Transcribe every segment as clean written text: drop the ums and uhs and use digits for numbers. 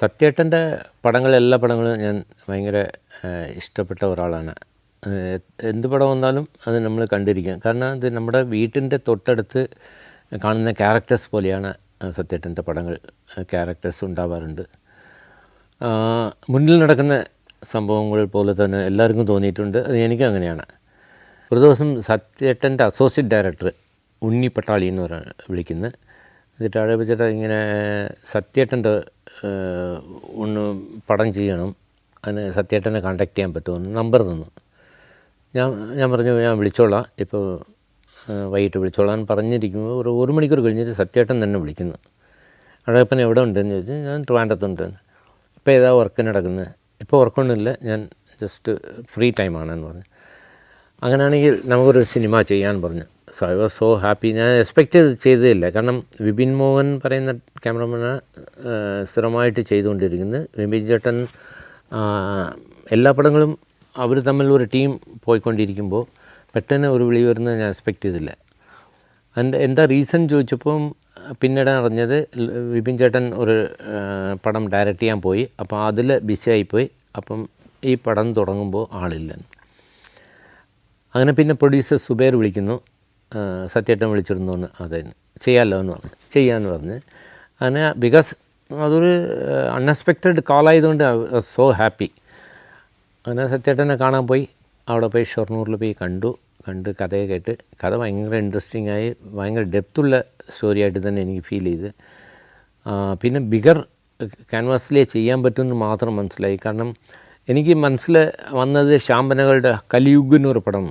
സത്യേട്ടൻ്റെ പടങ്ങൾ എല്ലാ പടങ്ങളും ഞാൻ ഭയങ്കര ഇഷ്ടപ്പെട്ട ഒരാളാണ്. എന്ത് പടം വന്നാലും അത് നമ്മൾ കണ്ടിരിക്കും. കാരണം അത് നമ്മുടെ വീട്ടിൻ്റെ തൊട്ടടുത്ത് കാണുന്ന ക്യാരക്ടേഴ്സ് പോലെയാണ് സത്യേട്ടൻ്റെ പടങ്ങൾ. ക്യാരക്ടേഴ്സ് ഉണ്ടാവാറുണ്ട്. മുന്നിൽ നടക്കുന്ന സംഭവങ്ങൾ പോലെ തന്നെ എല്ലാവർക്കും തോന്നിയിട്ടുണ്ട്. അത് എനിക്കും അങ്ങനെയാണ്. ഒരു ദിവസം സത്യേട്ടൻ്റെ അസോസിയേറ്റ് ഡയറക്ടർ ഉണ്ണി പട്ടാളി എന്ന് പറഞ്ഞാൽ വിളിക്കുന്നത്. എന്നിട്ട് അവിടെ വെച്ചിട്ട് ഇങ്ങനെ സത്യേട്ടൻ്റെ ഒന്ന് പടം ചെയ്യണം, അതിന് സത്യേട്ടനെ കോൺടാക്ട് ചെയ്യാൻ പറ്റുമെന്ന് നമ്പർ തന്നു. ഞാൻ പറഞ്ഞു ഞാൻ വിളിച്ചോളാം, ഇപ്പോൾ വൈകിട്ട് വിളിച്ചോളാം പറഞ്ഞിരിക്കുമ്പോൾ ഒരു മണിക്കൂർ കഴിഞ്ഞിട്ട് സത്യേട്ടൻ തന്നെ വിളിക്കുന്നു. അഴകപ്പൻ എവിടെ ഉണ്ടെന്ന് ചോദിച്ചു. ഞാൻ ട്രിവാൻഡ്രത്തുണ്ട്. ഇപ്പോൾ ഏതാ വർക്ക് നടക്കുന്നത്? ഇപ്പോൾ വർക്കൊന്നുമില്ല, ഞാൻ ജസ്റ്റ് ഫ്രീ ടൈമാണെന്ന് പറഞ്ഞു. അങ്ങനെയാണെങ്കിൽ നമുക്കൊരു സിനിമ ചെയ്യാൻ പറഞ്ഞു. So I was so happy. ഞാൻ എക്സ്പെക്റ്റ് ചെയ്തതില്ല. കാരണം വിപിൻ മോഹൻ പറയുന്ന ക്യാമറമാനാണ് സ്ഥിരമായിട്ട് ചെയ്തുകൊണ്ടിരിക്കുന്നത്. വിപിൻ ചേട്ടൻ എല്ലാ പടങ്ങളും അവർ തമ്മിൽ ഒരു ടീം പോയിക്കൊണ്ടിരിക്കുമ്പോൾ പെട്ടെന്ന് ഒരു വിളി വരുന്നത് ഞാൻ എക്സ്പെക്റ്റ് ചെയ്തില്ല. എന്താ റീസൺ ചോദിച്ചപ്പം പിന്നീട് അറിഞ്ഞത് വിപിൻ ചേട്ടൻ ഒരു പടം ഡയറക്റ്റ് ചെയ്യാൻ പോയി. അപ്പോൾ അതിൽ ബിസിയായിപ്പോയി. അപ്പം ഈ പടം തുടങ്ങുമ്പോൾ ആളില്ല. അങ്ങനെ പിന്നെ പ്രൊഡ്യൂസർ സുബൈർ വിളിക്കുന്നു, സത്യേട്ടൻ വിളിച്ചിരുന്നു എന്ന്. അതെ ചെയ്യാമല്ലോ എന്ന് പറഞ്ഞു. ചെയ്യാമെന്ന് പറഞ്ഞ് അങ്ങനെ ബിക്കോസ് അതൊരു അൺഎക്സ്പെക്റ്റഡ് കോളായതുകൊണ്ട് ഐ വാസ് സോ ഹാപ്പി. അങ്ങനെ സത്യേട്ടനെ കാണാൻ പോയി. അവിടെ പോയി ഷൊർണൂരിൽ പോയി കണ്ട് കഥയെ കേട്ട് കഥ ഭയങ്കര ഇൻട്രസ്റ്റിംഗ് ആയി, ഭയങ്കര ഡെപ്തുള്ള സ്റ്റോറിയായിട്ട് തന്നെ എനിക്ക് ഫീൽ ചെയ്ത്. പിന്നെ ബിഗർ ക്യാൻവാസിലേ ചെയ്യാൻ പറ്റുമെന്ന് മാത്രം മനസ്സിലായി. കാരണം എനിക്ക് മനസ്സിൽ വന്നത് ശാമ്പനകളുടെ കലിയുഗ് എന്നൊരു പടം.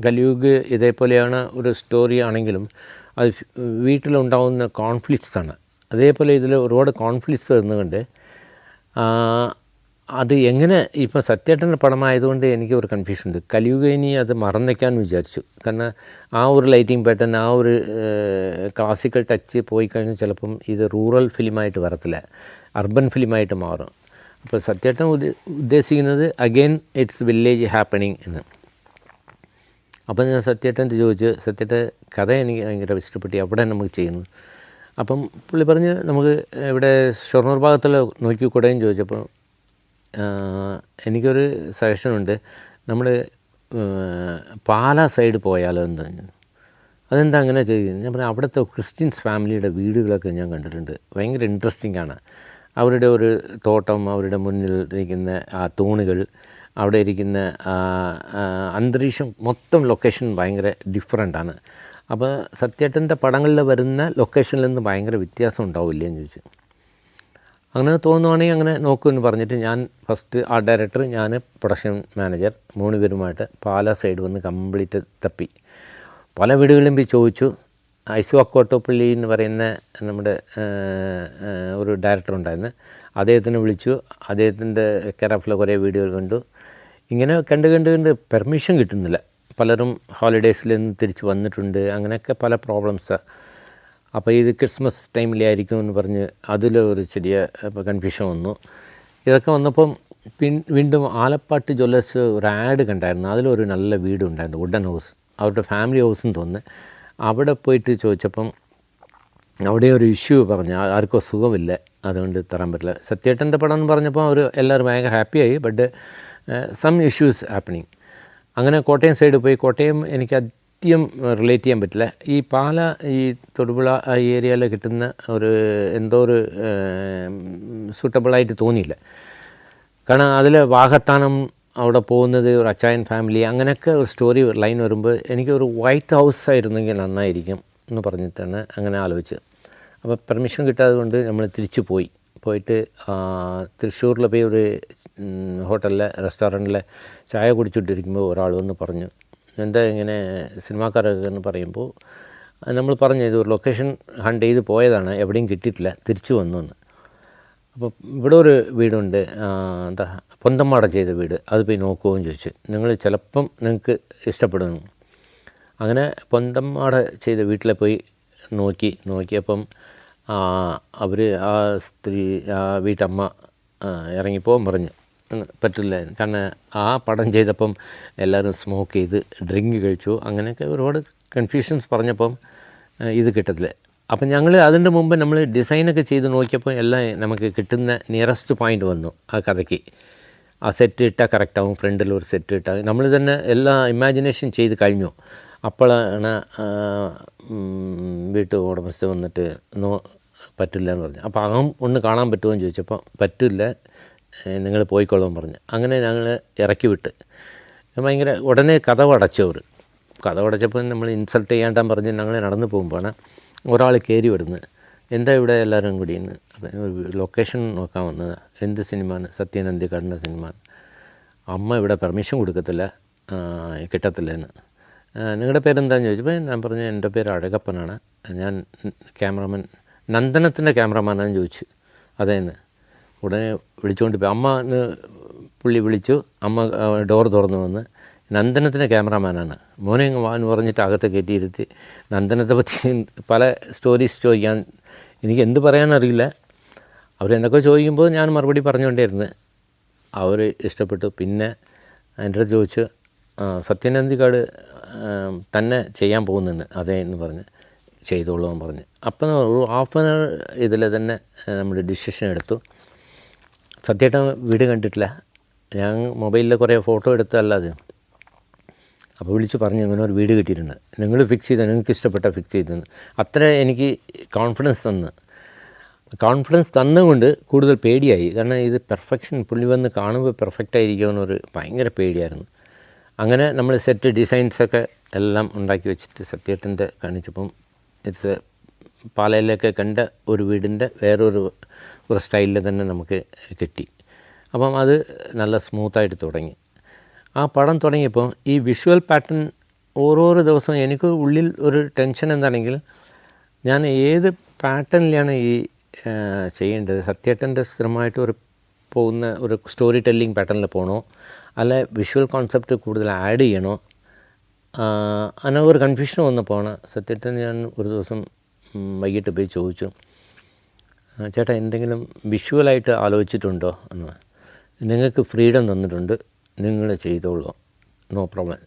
കലിയുഗ് ഇതേപോലെയാണ് ഒരു സ്റ്റോറി ആണെങ്കിലും അത് വീട്ടിലുണ്ടാകുന്ന കോൺഫ്ലിക്ട്സാണ്. അതേപോലെ ഇതിൽ ഒരുപാട് കോൺഫ്ലിക്ട്സ് വരുന്നുണ്ട്. അത് എങ്ങനെ ഇപ്പോൾ സത്യേട്ടൻ്റെ പടമായതുകൊണ്ട് എനിക്ക് ഒരു കൺഫ്യൂഷൻ ഉണ്ട്. കലിയുഗ് ഇനി അത് മറന്നേക്കാമെന്ന് വിചാരിച്ചു. കാരണം ആ ഒരു ലൈറ്റിംഗ് പാറ്റേൺ, ആ ഒരു ക്ലാസിക്കൽ ടച്ച് പോയി കഴിഞ്ഞാൽ ചിലപ്പം ഇത് റൂറൽ ഫിലിമായിട്ട് വരത്തില്ല, അർബൻ ഫിലിമായിട്ട് മാറും. അപ്പോൾ സത്യേട്ടൻ ഉദ്ദേശിക്കുന്നത് അഗെയിൻ ഇറ്റ്സ് വില്ലേജ് ഹാപ്പണിങ് എന്ന്. അപ്പം ഞാൻ സത്യേട്ടൻ്റെ ചോദിച്ചു, സത്യേട്ട കഥ എനിക്ക് ഭയങ്കര ഇഷ്ടപ്പെട്ടു, അവിടെ നമുക്ക് ചെയ്യുന്നു. അപ്പം പുള്ളി പറഞ്ഞ് നമുക്ക് ഇവിടെ ഷൊർണൂർ ഭാഗത്തുള്ള നോക്കിക്കൂടെയും ചോദിച്ചപ്പോൾ എനിക്കൊരു സജഷനുണ്ട്, നമ്മൾ പാലാ സൈഡ് പോയാലോ എന്ന് പറഞ്ഞു. അതെന്താ അങ്ങനെ ചെയ്യുന്നത്? ഞാൻ പറഞ്ഞു അവിടുത്തെ ക്രിസ്ത്യൻസ് ഫാമിലിയുടെ വീടുകളൊക്കെ ഞാൻ കണ്ടിട്ടുണ്ട്, ഭയങ്കര ഇൻട്രസ്റ്റിംഗ് ആണ്. അവരുടെ ഒരു തോട്ടം, അവരുടെ മുന്നിൽ ഇരിക്കുന്ന ആ തൂണുകൾ, അവിടെ ഇരിക്കുന്ന അന്തരീക്ഷം, മൊത്തം ലൊക്കേഷൻ ഭയങ്കര ഡിഫറെൻ്റാണ്. അപ്പോൾ സത്യേട്ടൻ്റെ പടങ്ങളിൽ വരുന്ന ലൊക്കേഷനിൽ നിന്ന് ഭയങ്കര വ്യത്യാസം ഉണ്ടാവില്ലേ എന്ന് ചോദിച്ചു. അങ്ങനെ തോന്നുവാണെങ്കിൽ അങ്ങനെ നോക്കുമെന്ന് പറഞ്ഞിട്ട് ഞാൻ ഫസ്റ്റ് ആ ഡയറക്ടർ, ഞാൻ പ്രൊഡക്ഷൻ മാനേജർ 3 പേരുമായിട്ട് പാലാ സൈഡ് വന്ന് കംപ്ലീറ്റ് തപ്പി. പല വീടുകളിലും പോയി ചോദിച്ചു. ഐസു അക്കോട്ടോപ്പള്ളി എന്ന് പറയുന്ന നമ്മുടെ ഒരു ഡയറക്ടർ ഉണ്ടായിരുന്നു, അദ്ദേഹത്തിനെ വിളിച്ചു. അദ്ദേഹത്തിൻ്റെ കെയർ കുറേ വീഡിയോകൾ കണ്ടു. ഇങ്ങനെ കണ്ട് പെർമിഷൻ കിട്ടുന്നില്ല. പലരും ഹോളിഡേയ്സിൽ നിന്ന് തിരിച്ച് വന്നിട്ടുണ്ട്. അങ്ങനെയൊക്കെ പല പ്രോബ്ലംസാണ്. അപ്പോൾ ഇത് ക്രിസ്മസ് ടൈമിലായിരിക്കും എന്ന് പറഞ്ഞ് അതിലൊരു ചെറിയ കൺഫ്യൂഷൻ വന്നു. ഇതൊക്കെ വന്നപ്പം വീണ്ടും ആലപ്പാട്ട് ജ്വല്ലേഴ്സ് ഒരു ആഡ് കണ്ടായിരുന്നു. അതിലൊരു നല്ല വീടുണ്ടായിരുന്നു, വുഡൻ ഹൗസ്, അവരുടെ ഫാമിലി ഹൗസും തോന്നുന്നു. അവിടെ പോയിട്ട് ചോദിച്ചപ്പം അവിടെ ഒരു ഇഷ്യൂ പറഞ്ഞു, ആർക്കോ സുഖമില്ല, അതുകൊണ്ട് തരാൻ പറ്റില്ല. സത്യേട്ടൻ്റെ പടം എന്ന് പറഞ്ഞപ്പോൾ അവർ എല്ലാവരും ഭയങ്കര ഹാപ്പിയായി. But some issues happening. അങ്ങനെ കോട്ടയം സൈഡ് പോയി. കോട്ടയം എനിക്ക് അധികം റിലേറ്റ് ചെയ്യാൻ പറ്റില്ല. ഈ പാല, ഈ തൊടുപുഴ ഈ ഏരിയയിൽ കിട്ടുന്ന ഒരു എന്തോ ഒരു സൂട്ടബിളായിട്ട് തോന്നിയില്ല. കാരണം അതിൽ വാഹത്താനം അവിടെ പോകുന്നത് ഒരു അച്ചായൻ ഫാമിലി, അങ്ങനെയൊക്കെ ഒരു സ്റ്റോറി ലൈൻ വരുമ്പോൾ എനിക്കൊരു വൈറ്റ് ഹൗസ് ആയിരുന്നെങ്കിൽ നന്നായിരിക്കും എന്ന് പറഞ്ഞിട്ടാണ് അങ്ങനെ ആലോചിച്ചത്. അപ്പോൾ പെർമിഷൻ കിട്ടാതെ കൊണ്ട് നമ്മൾ തിരിച്ചു പോയിട്ട് തൃശ്ശൂരിൽ പോയി ഒരു ഹോട്ടലിലെ റെസ്റ്റോറൻറ്റിലെ ചായ കുടിച്ചിട്ടിരിക്കുമ്പോൾ ഒരാൾ വന്ന് പറഞ്ഞു, എന്താ ഇങ്ങനെ സിനിമാക്കാരൊക്കെ എന്ന് പറയുമ്പോൾ നമ്മൾ പറഞ്ഞു ഇതൊരു ലൊക്കേഷൻ ഹണ്ട് ചെയ്ത് പോയതാണ്, എവിടെയും കിട്ടിയിട്ടില്ല, തിരിച്ചു വന്നു എന്ന്. അപ്പോൾ ഇവിടെ ഒരു വീടുണ്ട്, എന്താ പൊന്തമ്മാട ചെയ്ത വീട്, അത് പോയി നോക്കുകയും ചോദിച്ചു. നിങ്ങൾ ചിലപ്പം നിങ്ങൾക്ക് ഇഷ്ടപ്പെടുന്നു. അങ്ങനെ പൊന്തമ്മാട ചെയ്ത വീട്ടിൽ പോയി നോക്കിയപ്പം അവർ ആ സ്ത്രീ, ആ വീട്ടമ്മ ഇറങ്ങിപ്പോകാൻ പറഞ്ഞു. പറ്റില്ല, കാരണം ആ പടം ചെയ്തപ്പം എല്ലാവരും സ്മോക്ക് ചെയ്ത് ഡ്രിങ്ക് കഴിച്ചു. അങ്ങനെയൊക്കെ ഒരുപാട് കൺഫ്യൂഷൻസ് പറഞ്ഞപ്പം ഇത് കിട്ടത്തില്ല. അപ്പം ഞങ്ങൾ അതിൻ്റെ മുമ്പ് നമ്മൾ ഡിസൈനൊക്കെ ചെയ്ത് നോക്കിയപ്പോൾ എല്ലാം നമുക്ക് കിട്ടുന്ന നിയറസ്റ്റ് പോയിൻ്റ് വന്നു ആ കഥയ്ക്ക്. ആ സെറ്റ് ഇട്ടാൽ കറക്റ്റാവും, ഫ്രണ്ടിൽ ഒരു സെറ്റ് ഇട്ടാൽ നമ്മൾ തന്നെ എല്ലാ ഇമാജിനേഷൻ ചെയ്ത് കഴിഞ്ഞു. അപ്പോഴാണ് വീട്ടു ഉടമസ്ഥ വന്നിട്ട് പറ്റില്ല എന്ന് പറഞ്ഞു. അപ്പോൾ അകം ഒന്ന് കാണാൻ പറ്റുമോ എന്ന് ചോദിച്ചപ്പോൾ പറ്റില്ല, നിങ്ങൾ പോയിക്കൊള്ളാൻ പറഞ്ഞു. അങ്ങനെ ഞങ്ങൾ ഇറക്കി വിട്ട് ഭയങ്കര ഉടനെ കഥവടച്ചവർ. കഥവടച്ചപ്പോൾ നമ്മൾ ഇൻസൾട്ട് ചെയ്യാണ്ടാൻ പറഞ്ഞ് ഞങ്ങൾ നടന്നു പോകുമ്പോഴാണ് ഒരാൾ കയറി വരുന്നത്. എന്താ ഇവിടെ എല്ലാവരും കൂടി ഇന്ന് ലൊക്കേഷൻ നോക്കാൻ വന്നത്? എന്ത് സിനിമയാണ്? സത്യൻ അന്തിക്കാടിൻ്റെ സിനിമ. അമ്മ ഇവിടെ പെർമിഷൻ കൊടുക്കത്തില്ല, കിട്ടത്തില്ല എന്ന്. നിങ്ങളുടെ പേരെന്താണെന്ന് ചോദിച്ചപ്പോൾ ഞാൻ പറഞ്ഞു എൻ്റെ പേര് അഴകപ്പനാണ്, ഞാൻ ക്യാമറമാൻ, നന്ദനത്തിൻ്റെ ക്യാമറമാനാണെന്ന് ചോദിച്ചു. അതേന്ന് ഉടനെ വിളിച്ചുകൊണ്ട് പോയി. അമ്മ പുള്ളി വിളിച്ചു. അമ്മ ഡോർ തുറന്നു വന്ന് നന്ദനത്തിൻ്റെ ക്യാമറമാനാണ്, മോനെ വാന്ന് പറഞ്ഞിട്ട് അകത്ത് കയറ്റിയിരുത്തി നന്ദനത്തെ പറ്റി പല സ്റ്റോറീസ് ചോദിക്കാൻ. എനിക്ക് എന്ത് പറയാനറിയില്ല. അവരെന്തൊക്കെ ചോദിക്കുമ്പോൾ ഞാൻ മറുപടി പറഞ്ഞുകൊണ്ടേയിരുന്നു. അവർ ഇഷ്ടപ്പെട്ടു. പിന്നെ എൻ്റെ അടുത്ത് ചോദിച്ചു സത്യൻ അന്തിക്കാട് തന്നെ ചെയ്യാൻ പോകുന്നുണ്ട്. അതേ എന്ന് പറഞ്ഞ് ചെയ്തോളൂ എന്ന് പറഞ്ഞ്. അപ്പം ഒരു ഹാഫ് ആൻ അവർ ഇതിൽ തന്നെ നമ്മൾ ഡിസിഷൻ എടുത്തു. സത്യേട്ടൻ വീട് കണ്ടിട്ടില്ല, ഞാൻ മൊബൈലിൽ കുറേ ഫോട്ടോ എടുത്തല്ലാതെ. അപ്പോൾ വിളിച്ച് പറഞ്ഞു ഇങ്ങനെ ഒരു വീട് കിട്ടിയിട്ടുണ്ട്, നിങ്ങൾ ഫിക്സ് ചെയ്ത് നിങ്ങൾക്ക് ഇഷ്ടപ്പെട്ട ഫിക്സ് ചെയ്തെന്ന്. അത്ര എനിക്ക് കോൺഫിഡൻസ് തന്നുകൊണ്ട് കൂടുതൽ പേടിയായി. കാരണം ഇത് പെർഫെക്ഷൻ പുള്ളി വന്ന് കാണുമ്പോൾ പെർഫെക്റ്റ് ആയിരിക്കുമെന്നൊരു ഭയങ്കര പേടിയായിരുന്നു. അങ്ങനെ നമ്മൾ സെറ്റ് ഡിസൈൻസൊക്കെ എല്ലാം ഉണ്ടാക്കി വെച്ചിട്ട് സത്യേട്ടൻ്റെ കാണിച്ചപ്പം ഇറ്റ്സ് പാലയിലൊക്കെ കണ്ട ഒരു വീടിൻ്റെ വേറൊരു സ്റ്റൈലിൽ തന്നെ നമുക്ക് കിട്ടി. അപ്പം അത് നല്ല സ്മൂത്തായിട്ട് തുടങ്ങി. ആ പടം തുടങ്ങിയപ്പോൾ ഈ വിഷ്വൽ പാറ്റേൺ ഓരോരോ ദിവസവും എനിക്ക് ഉള്ളിൽ ഒരു ടെൻഷൻ എന്താണെങ്കിൽ ഞാൻ ഏത് പാറ്റേണിലാണ് ഈ ചെയ്യേണ്ടത്. സത്യേട്ടൻ്റെ സ്ഥിരമായിട്ട് പോകുന്ന ഒരു സ്റ്റോറി ടെല്ലിംഗ് പാറ്റേണിൽ പോകണോ, അല്ല വിഷ്വൽ കോൺസെപ്റ്റ് കൂടുതൽ ആഡ് ചെയ്യണോ, അങ്ങനെ ഒരു കൺഫ്യൂഷൻ വന്നപ്പോഴാണ് സത്യേട്ടൻ ഞാൻ ഒരു ദിവസം വൈകിട്ട് പോയി ചോദിച്ചു, ചേട്ടാ എന്തെങ്കിലും വിഷ്വലായിട്ട് ആലോചിച്ചിട്ടുണ്ടോ എന്ന്. നിങ്ങൾക്ക് ഫ്രീഡം തന്നിട്ടുണ്ട്, നിങ്ങൾ ചെയ്തോളൂ, നോ പ്രോബ്ലം.